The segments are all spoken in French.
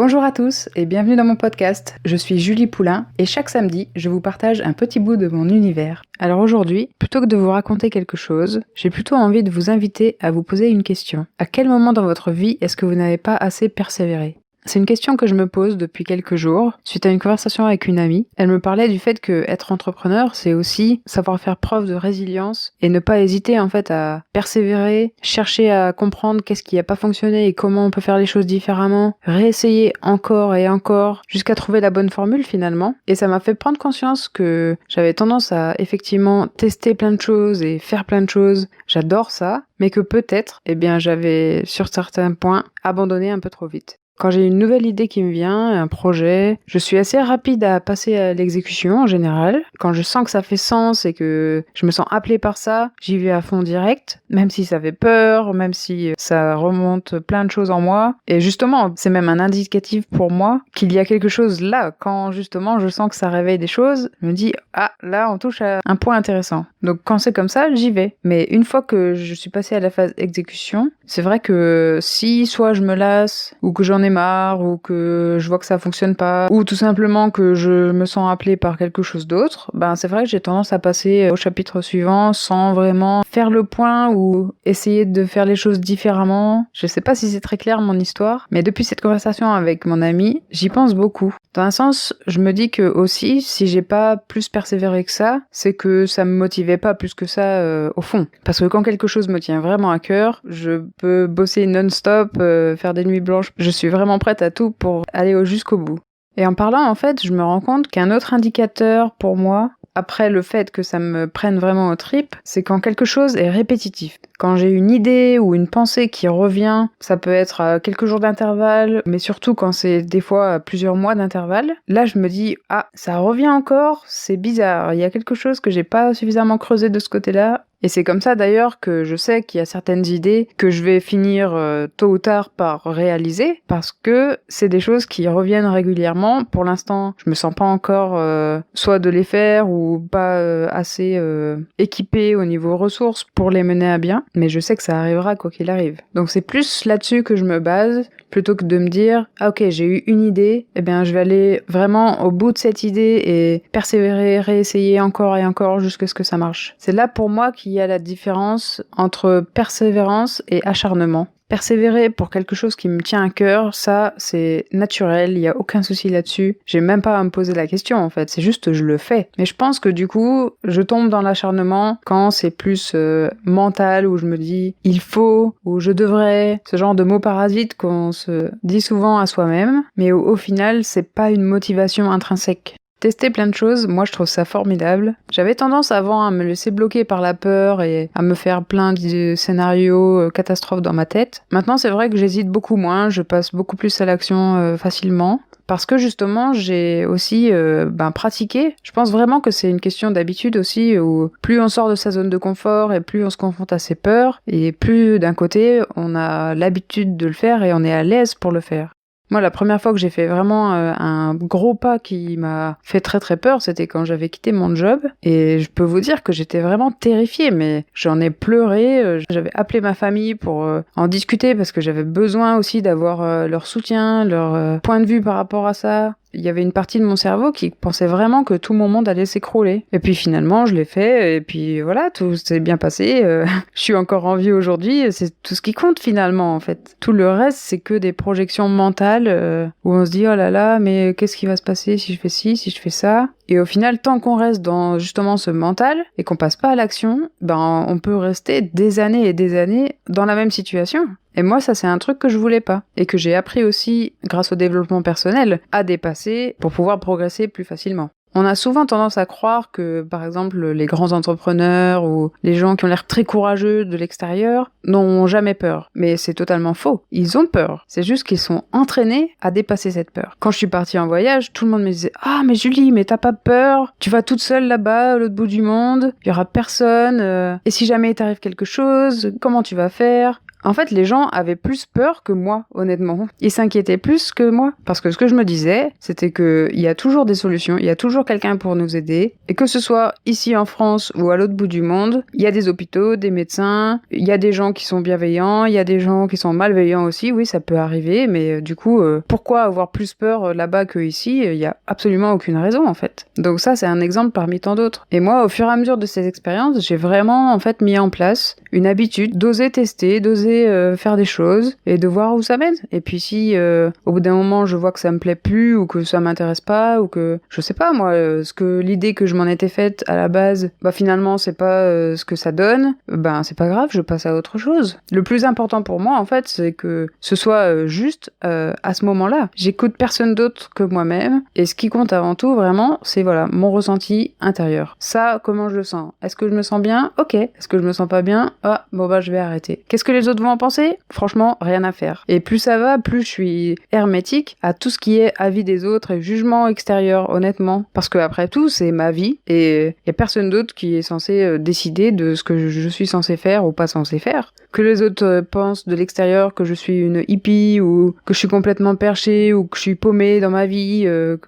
Bonjour à tous et bienvenue dans mon podcast. Je suis Julie Poulain et chaque samedi, je vous partage un petit bout de mon univers. Alors aujourd'hui, plutôt que de vous raconter quelque chose, j'ai plutôt envie de vous inviter à vous poser une question. À quel moment dans votre vie est-ce que vous n'avez pas assez persévéré ? C'est une question que je me pose depuis quelques jours, suite à une conversation avec une amie. Elle me parlait du fait que être entrepreneur, c'est aussi savoir faire preuve de résilience et ne pas hésiter en fait à persévérer, chercher à comprendre qu'est-ce qui n'a pas fonctionné et comment on peut faire les choses différemment, réessayer encore et encore jusqu'à trouver la bonne formule finalement. Et ça m'a fait prendre conscience que j'avais tendance à effectivement tester plein de choses et faire plein de choses. J'adore ça, mais que peut-être, j'avais sur certains points abandonné un peu trop vite. Quand j'ai une nouvelle idée qui me vient, un projet, je suis assez rapide à passer à l'exécution en général. Quand je sens que ça fait sens et que je me sens appelée par ça, j'y vais à fond direct, même si ça fait peur, même si ça remonte plein de choses en moi. Et justement, c'est même un indicatif pour moi qu'il y a quelque chose là. Quand justement je sens que ça réveille des choses, je me dis « Ah, là on touche à un point intéressant ». Donc quand c'est comme ça, j'y vais. Mais une fois que je suis passée à la phase exécution, c'est vrai que si soit je me lasse, ou que j'en ai marre, ou que je vois que ça fonctionne pas, ou tout simplement que je me sens appelée par quelque chose d'autre, c'est vrai que j'ai tendance à passer au chapitre suivant sans vraiment faire le point ou essayer de faire les choses différemment. Je sais pas si c'est très clair mon histoire, mais depuis cette conversation avec mon ami, j'y pense beaucoup. Dans un sens, je me dis que aussi, si j'ai pas plus persévéré que ça, c'est que ça me motivait pas plus que ça au fond. Parce que quand quelque chose me tient vraiment à cœur, je peux bosser non-stop, faire des nuits blanches. Je suis vraiment prête à tout pour aller jusqu'au bout. Et en parlant, en fait, je me rends compte qu'un autre indicateur pour moi, après le fait que ça me prenne vraiment aux tripes, c'est quand quelque chose est répétitif. Quand j'ai une idée ou une pensée qui revient, ça peut être à quelques jours d'intervalle, mais surtout quand c'est des fois à plusieurs mois d'intervalle, là je me dis « Ah, ça revient encore, c'est bizarre, il y a quelque chose que j'ai pas suffisamment creusé de ce côté-là ». Et c'est comme ça d'ailleurs que je sais qu'il y a certaines idées que je vais finir tôt ou tard par réaliser, parce que c'est des choses qui reviennent régulièrement. Pour l'instant, je me sens pas encore soit de les faire ou pas assez équipée au niveau ressources pour les mener à bien, mais je sais que ça arrivera quoi qu'il arrive. Donc c'est plus là-dessus que je me base, plutôt que de me dire « Ah ok, j'ai eu une idée, je vais aller vraiment au bout de cette idée et persévérer, réessayer encore et encore jusqu'à ce que ça marche. » C'est là pour moi qu'il y a la différence entre persévérance et acharnement. Persévérer pour quelque chose qui me tient à cœur, ça, c'est naturel, il y a aucun souci là-dessus. J'ai même pas à me poser la question, en fait, c'est juste je le fais. Mais je pense que du coup, je tombe dans l'acharnement quand c'est plus mental, où je me dis « il faut » ou « je devrais », ce genre de mots parasites qu'on se dit souvent à soi-même, mais au final, c'est pas une motivation intrinsèque. Tester plein de choses, moi je trouve ça formidable. J'avais tendance avant à me laisser bloquer par la peur et à me faire plein de scénarios catastrophes dans ma tête. Maintenant c'est vrai que j'hésite beaucoup moins, je passe beaucoup plus à l'action facilement. Parce que justement, j'ai aussi pratiqué. Je pense vraiment que c'est une question d'habitude aussi, où plus on sort de sa zone de confort et plus on se confronte à ses peurs, et plus d'un côté, on a l'habitude de le faire et on est à l'aise pour le faire. Moi, la première fois que j'ai fait vraiment un gros pas qui m'a fait très très peur, c'était quand j'avais quitté mon job. Et je peux vous dire que j'étais vraiment terrifiée, mais j'en ai pleuré. J'avais appelé ma famille pour en discuter parce que j'avais besoin aussi d'avoir leur soutien, leur point de vue par rapport à ça. Il y avait une partie de mon cerveau qui pensait vraiment que tout mon monde allait s'écrouler. Et puis finalement, je l'ai fait, et puis voilà, tout s'est bien passé. Je suis encore en vie aujourd'hui, et c'est tout ce qui compte finalement, en fait. Tout le reste, c'est que des projections mentales où on se dit « Oh là là, mais qu'est-ce qui va se passer si je fais ci, si je fais ça ?» Et au final, tant qu'on reste dans justement ce mental et qu'on passe pas à l'action, on peut rester des années et des années dans la même situation. Et moi, ça, c'est un truc que je voulais pas. Et que j'ai appris aussi, grâce au développement personnel, à dépasser pour pouvoir progresser plus facilement. On a souvent tendance à croire que, par exemple, les grands entrepreneurs ou les gens qui ont l'air très courageux de l'extérieur n'ont jamais peur. Mais c'est totalement faux. Ils ont peur. C'est juste qu'ils sont entraînés à dépasser cette peur. Quand je suis partie en voyage, tout le monde me disait « Ah, mais Julie, mais t'as pas peur? Tu vas toute seule là-bas, à l'autre bout du monde, il y aura personne, et si jamais il t'arrive quelque chose, comment tu vas faire ?» En fait, les gens avaient plus peur que moi, honnêtement. Ils s'inquiétaient plus que moi. Parce que ce que je me disais, c'était qu'il y a toujours des solutions, il y a toujours quelqu'un pour nous aider. Et que ce soit ici en France ou à l'autre bout du monde, il y a des hôpitaux, des médecins, il y a des gens qui sont bienveillants, il y a des gens qui sont malveillants aussi, oui, ça peut arriver, mais du coup, pourquoi avoir plus peur là-bas que ici? Il y a absolument aucune raison, en fait. Donc ça, c'est un exemple parmi tant d'autres. Et moi, au fur et à mesure de ces expériences, j'ai vraiment, en fait, mis en place une habitude d'oser tester, d'oser faire des choses et de voir où ça mène. Et puis si, au bout d'un moment, je vois que ça me plaît plus ou que ça m'intéresse pas ou que, je sais pas, moi, l'idée que je m'en étais faite à la base, bah finalement, c'est pas ce que ça donne, ben c'est pas grave, je passe à autre chose. Le plus important pour moi, en fait, c'est que ce soit juste à ce moment-là. J'écoute personne d'autre que moi-même et ce qui compte avant tout, vraiment, c'est voilà, mon ressenti intérieur. Ça, comment je le sens? Est-ce que je me sens bien? Ok. Est-ce que je me sens pas bien? Ah, bon bah je vais arrêter. Qu'est-ce que les autres vont en penser? Franchement, rien à faire. Et plus ça va, plus je suis hermétique à tout ce qui est avis des autres et jugement extérieur, honnêtement. Parce que après tout, c'est ma vie et y a personne d'autre qui est censé décider de ce que je suis censé faire ou pas censé faire. Que les autres pensent de l'extérieur que je suis une hippie ou que je suis complètement perchée ou que je suis paumée dans ma vie,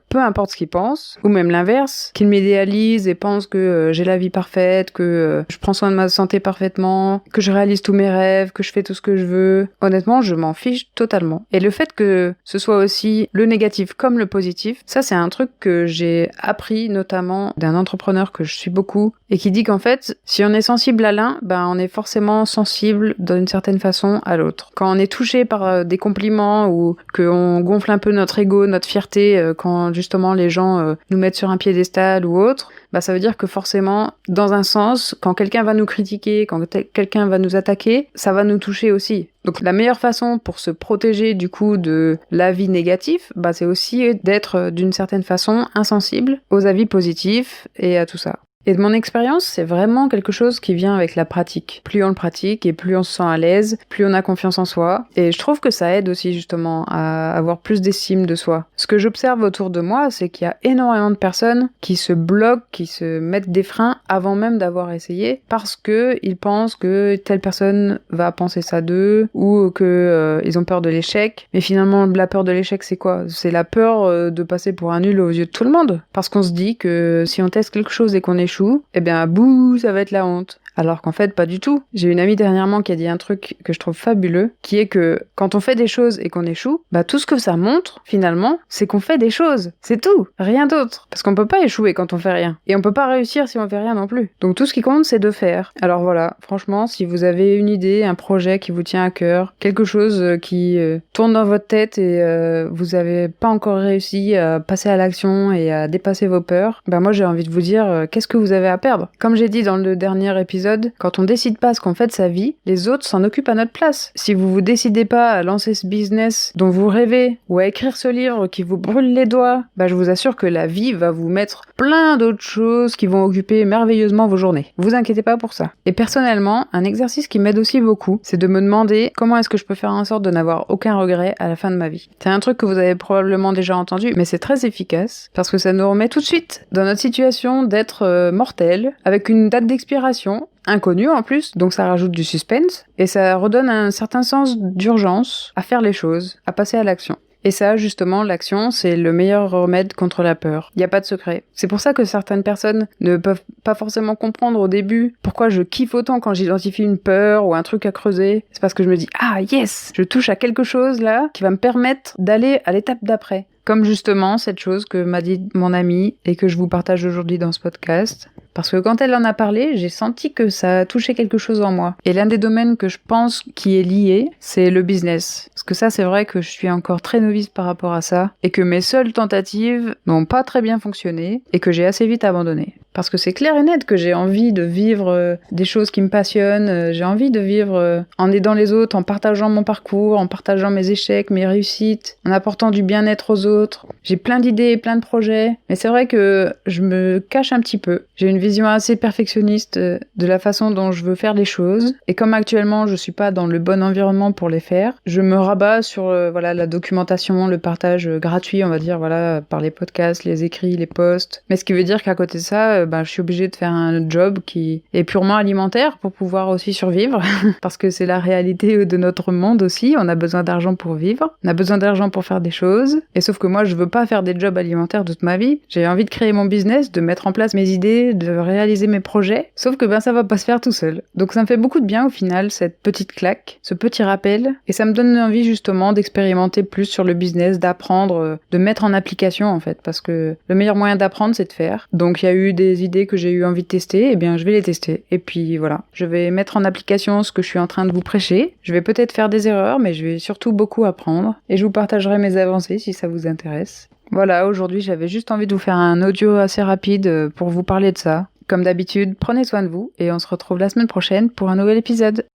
peu importe ce qu'ils pensent. Ou même l'inverse, qu'ils m'idéalisent et pensent que j'ai la vie parfaite, que je prends soin de ma santé parfaitement, que je réalise tous mes rêves, que je fais tout ce que je veux. Honnêtement, je m'en fiche totalement. Et le fait que ce soit aussi le négatif comme le positif, ça c'est un truc que j'ai appris notamment d'un entrepreneur que je suis beaucoup et qui dit qu'en fait, si on est sensible à l'un, ben on est forcément sensible d'une certaine façon à l'autre. Quand on est touché par des compliments ou qu'on gonfle un peu notre ego, notre fierté, quand justement les gens nous mettent sur un piédestal ou autre, bah ça veut dire que forcément, dans un sens, quand quelqu'un va nous critiquer, quand quelqu'un va nous attaquer, ça va nous toucher aussi. Donc la meilleure façon pour se protéger du coup de l'avis négatif, bah c'est aussi d'être d'une certaine façon insensible aux avis positifs et à tout ça. Et de mon expérience, c'est vraiment quelque chose qui vient avec la pratique. Plus on le pratique et plus on se sent à l'aise, plus on a confiance en soi. Et je trouve que ça aide aussi justement à avoir plus d'estime de soi. Ce que j'observe autour de moi, c'est qu'il y a énormément de personnes qui se bloquent, qui se mettent des freins avant même d'avoir essayé parce que ils pensent que telle personne va penser ça d'eux ou que ils ont peur de l'échec. Mais finalement, la peur de l'échec, c'est quoi? C'est la peur de passer pour un nul aux yeux de tout le monde. Parce qu'on se dit que si on teste quelque chose et qu'on échoue, eh bien, bouh, ça va être la honte. Alors qu'en fait, pas du tout. J'ai une amie dernièrement qui a dit un truc que je trouve fabuleux, qui est que quand on fait des choses et qu'on échoue, bah tout ce que ça montre, finalement, c'est qu'on fait des choses. C'est tout. Rien d'autre. Parce qu'on peut pas échouer quand on fait rien. Et on peut pas réussir si on fait rien non plus. Donc tout ce qui compte, c'est de faire. Alors voilà, franchement, si vous avez une idée, un projet qui vous tient à cœur, quelque chose qui tourne dans votre tête et vous avez pas encore réussi à passer à l'action et à dépasser vos peurs, bah moi j'ai envie de vous dire, qu'est-ce que vous avez à perdre? Comme j'ai dit dans le dernier épisode, quand on décide pas ce qu'on fait de sa vie, les autres s'en occupent à notre place. Si vous vous décidez pas à lancer ce business dont vous rêvez ou à écrire ce livre qui vous brûle les doigts, bah je vous assure que la vie va vous mettre plein d'autres choses qui vont occuper merveilleusement vos journées. Vous inquiétez pas pour ça. Et personnellement, un exercice qui m'aide aussi beaucoup, c'est de me demander comment est-ce que je peux faire en sorte de n'avoir aucun regret à la fin de ma vie. C'est un truc que vous avez probablement déjà entendu, mais c'est très efficace parce que ça nous remet tout de suite dans notre situation d'être mortel avec une date d'expiration inconnu en plus, donc ça rajoute du suspense, et ça redonne un certain sens d'urgence à faire les choses, à passer à l'action. Et ça, justement, l'action, c'est le meilleur remède contre la peur. Il n'y a pas de secret. C'est pour ça que certaines personnes ne peuvent pas forcément comprendre au début pourquoi je kiffe autant quand j'identifie une peur ou un truc à creuser. C'est parce que je me dis « Ah, yes! Je touche à quelque chose, là, qui va me permettre d'aller à l'étape d'après. » Comme justement cette chose que m'a dit mon amie et que je vous partage aujourd'hui dans ce podcast. Parce que quand elle en a parlé, j'ai senti que ça a touché quelque chose en moi. Et l'un des domaines que je pense qui est lié, c'est le business. Parce que ça, c'est vrai que je suis encore très novice par rapport à ça, et que mes seules tentatives n'ont pas très bien fonctionné, et que j'ai assez vite abandonné. Parce que c'est clair et net que j'ai envie de vivre des choses qui me passionnent, j'ai envie de vivre en aidant les autres, en partageant mon parcours, en partageant mes échecs, mes réussites, en apportant du bien-être aux autres. J'ai plein d'idées et plein de projets, mais c'est vrai que je me cache un petit peu. J'ai une vision assez perfectionniste de la façon dont je veux faire les choses, et comme actuellement je suis pas dans le bon environnement pour les faire, je me rabats sur voilà, la documentation, le partage gratuit, on va dire, voilà, par les podcasts, les écrits, les posts. Mais ce qui veut dire qu'à côté de ça, je suis obligée de faire un job qui est purement alimentaire pour pouvoir aussi survivre, parce que c'est la réalité de notre monde aussi. On a besoin d'argent pour vivre, on a besoin d'argent pour faire des choses, et sauf que moi, je veux pas faire des jobs alimentaires toute ma vie. J'ai envie de créer mon business, de mettre en place mes idées, de réaliser mes projets, sauf que ça va pas se faire tout seul. Donc ça me fait beaucoup de bien au final, cette petite claque, ce petit rappel, et ça me donne envie justement d'expérimenter plus sur le business, d'apprendre, de mettre en application en fait, parce que le meilleur moyen d'apprendre c'est de faire. Donc il y a eu des idées que j'ai eu envie de tester, et bien je vais les tester. Et puis voilà, je vais mettre en application ce que je suis en train de vous prêcher. Je vais peut-être faire des erreurs, mais je vais surtout beaucoup apprendre, et je vous partagerai mes avancées si ça vous intéresse. Voilà, aujourd'hui j'avais juste envie de vous faire un audio assez rapide pour vous parler de ça. Comme d'habitude, prenez soin de vous, et on se retrouve la semaine prochaine pour un nouvel épisode.